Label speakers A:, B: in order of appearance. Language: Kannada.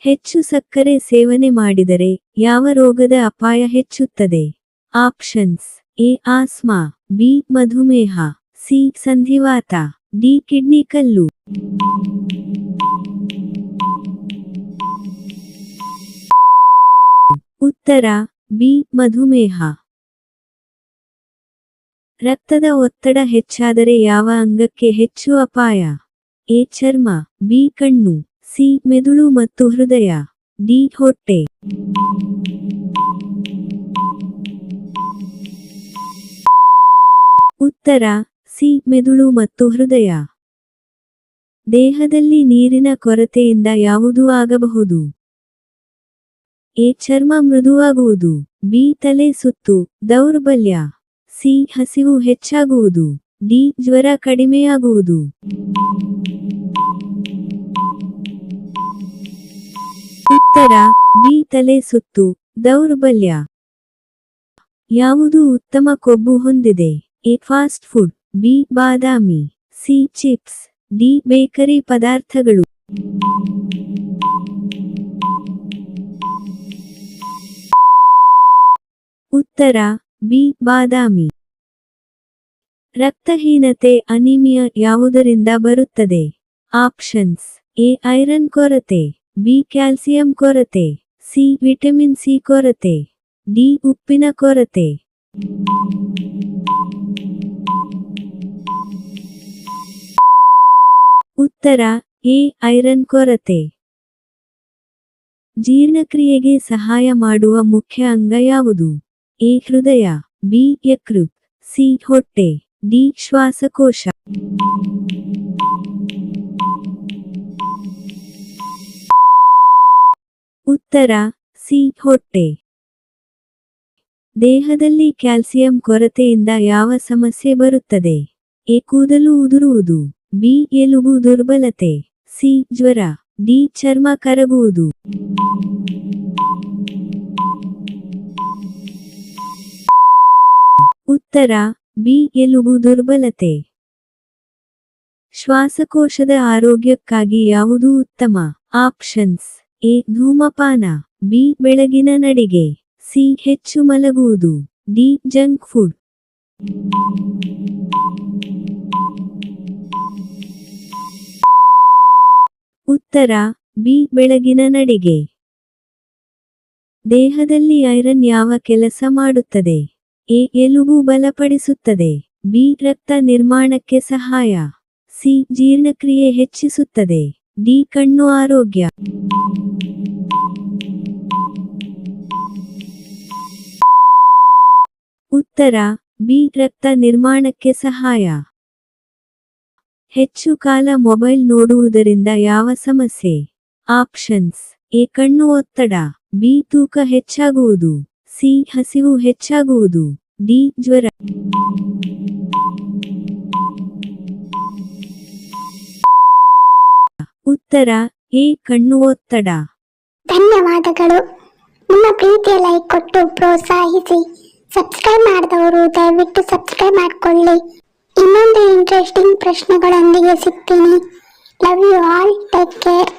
A: ಹೆಚ್ಚು ಸಕ್ಕರೆ ಸೇವನೆ ಮಾಡಿದರೆ ಯಾವ ರೋಗದ ಅಪಾಯ ಹೆಚ್ಚುತ್ತದೆ? ಆಪ್ಷನ್ಸ್: ಎ ಆಸ್ಮಾ, ಬಿ ಮಧುಮೇಹ, ಸಿ ಸಂಧಿವಾತ, ಡಿ ಕಿಡ್ನಿ ಕಲ್ಲು. ಉತ್ತರ ಬಿ ಮಧುಮೇಹ. ರಕ್ತದ ಒತ್ತಡ ಹೆಚ್ಚಾದರೆ ಯಾವ ಅಂಗಕ್ಕೆ ಹೆಚ್ಚು ಅಪಾಯ? ಎ ಚರ್ಮ, ಬಿ ಕಣ್ಣು, ಸಿ ಮೆದುಳು ಮತ್ತು ಹೃದಯ, ಡಿ ಹೊಟ್ಟೆ. ಉತ್ತರ ಸಿ ಮೆದುಳು ಮತ್ತು ಹೃದಯ. ದೇಹದಲ್ಲಿ ನೀರಿನ ಕೊರತೆಯಿಂದ ಯಾವುದು ಆಗಬಹುದು? ಎ ಚರ್ಮ ಮೃದುವಾಗುವುದು, ಬಿ ತಲೆ ಸುತ್ತು, ದೌರ್ಬಲ್ಯ, ಸಿ ಹಸಿವು ಹೆಚ್ಚಾಗುವುದು, ಡಿ ಜ್ವರ ಕಡಿಮೆಯಾಗುವುದು. ಉತ್ತರ ಬಿ ತಲೆ ಸುತ್ತು, ದೌರ್ಬಲ್ಯ. ಯಾವುದು ಉತ್ತಮ ಕೊಬ್ಬು ಹೊಂದಿದೆ? A fast food, B Badami, C chips, D bakery ಪದಾರ್ಥಗಳು. ಉತ್ತರ ಬಿ ಬಾದಾಮಿ. ರಕ್ತಹೀನತೆ ಅನಿಮಿಯಾ ಯಾವುದರಿಂದ ಬರುತ್ತದೆ? ಆಪ್ಷನ್ಸ್: ಎ ಐರನ್ ಕೊರತೆ, ಬಿ ಕ್ಯಾಲ್ಸಿಯಂ ಕೊರತೆ, ಸಿ ವಿಟಮಿನ್ ಸಿ ಕೊರತೆ, ಡಿ ಉಪ್ಪಿನ ಕೊರತೆ. ಉತ್ತರ ಎ ಐರನ್ ಕೊರತೆ. ಜೀರ್ಣಕ್ರಿಯೆಗೆ ಸಹಾಯ ಮಾಡುವ ಮುಖ್ಯ ಅಂಗ ಯಾವುದು? ಎ ಹೃದಯ, ಬಿ ಯಕೃತ್, ಸಿ ಹೊಟ್ಟೆ, ಡಿ ಶ್ವಾಸಕೋಶ. ಉತ್ತರ ಸಿ ಹೊಟ್ಟೆ. ದೇಹದಲ್ಲಿ ಕ್ಯಾಲ್ಸಿಯಂ ಕೊರತೆಯಿಂದ ಯಾವ ಸಮಸ್ಯೆ ಬರುತ್ತದೆ? ಎ ಕೂದಲು ಉದುರುವುದು, ಬಿ ಎಲುಬು ದುರ್ಬಲತೆ, ಸಿ ಜ್ವರ, ಡಿ ಚರ್ಮ ಕರಗುವುದು. ಉತ್ತರ ಬಿ ಎಲುಬು ದುರ್ಬಲತೆ. ಶ್ವಾಸಕೋಶದ ಆರೋಗ್ಯಕ್ಕಾಗಿ ಯಾವುದು ಉತ್ತಮ? ಆಪ್ಷನ್ಸ್: ಎ ಧೂಮಪಾನ, ಬಿ ಬೆಳಗಿನ ನಡಿಗೆ, ಸಿ ಹೆಚ್ಚು ಮಲಗುವುದು, ಡಿ ಜಂಕ್ ಫುಡ್. ಉತ್ತರ ಬಿ ಬೆಳಗಿನ ನಡಿಗೆ. ದೇಹದಲ್ಲಿ ಐರನ್ ಯಾವ ಕೆಲಸ ಮಾಡುತ್ತದೆ? ಎ ಎಲುಬು ಬಲಪಡಿಸುತ್ತದೆ, ಬಿ ರಕ್ತ ನಿರ್ಮಾಣಕ್ಕೆ ಸಹಾಯ, ಸಿ ಜೀರ್ಣಕ್ರಿಯೆ ಹೆಚ್ಚಿಸುತ್ತದೆ, ಡಿ ಕಣ್ಣು ಆರೋಗ್ಯ. ಉತ್ತರ ಬಿ ರಕ್ತ ನಿರ್ಮಾಣಕ್ಕೆ ಸಹಾಯ. ಹೆಚ್ಚು ಕಾಲ ಮೊಬೈಲ್ ನೋಡುವುದರಿಂದ ಯಾವ ಸಮಸ್ಯೆ? ಆಪ್ಷನ್ಸ್: ಎ ಕಣ್ಣು ಒತ್ತಡ, ಬಿ ತೂಕ ಹೆಚ್ಚಾಗುವುದು, ಸಿ ಹಸಿವು ಹೆಚ್ಚಾಗುವುದು, ಡಿ ಜ್ವರ. ಉತ್ತರ ಎ ಕಣ್ಣು ಒತ್ತಡ.
B: ಧನ್ಯವಾದಗಳು. ನಿಮ್ಮ ಪ್ರೀತಿಯ ಲೈಕ್ ಕೊಟ್ಟು ಪ್ರೋತ್ಸಾಹಿಸಿ. ಸಬ್ಸ್ಕ್ರೈಬ್ ಮಾಡಿದವರು ದಯವಿಟ್ಟು ಸಬ್ಸ್ಕ್ರೈಬ್ ಮಾಡಿಕೊಳ್ಳಿ. ಇನ್ನೊಂದು ಇಂಟ್ರೆಸ್ಟಿಂಗ್ ಪ್ರಶ್ನೆಗಳೊಂದಿಗೆ ಸಿಗ್ತೀನಿ. Love you all. Take care.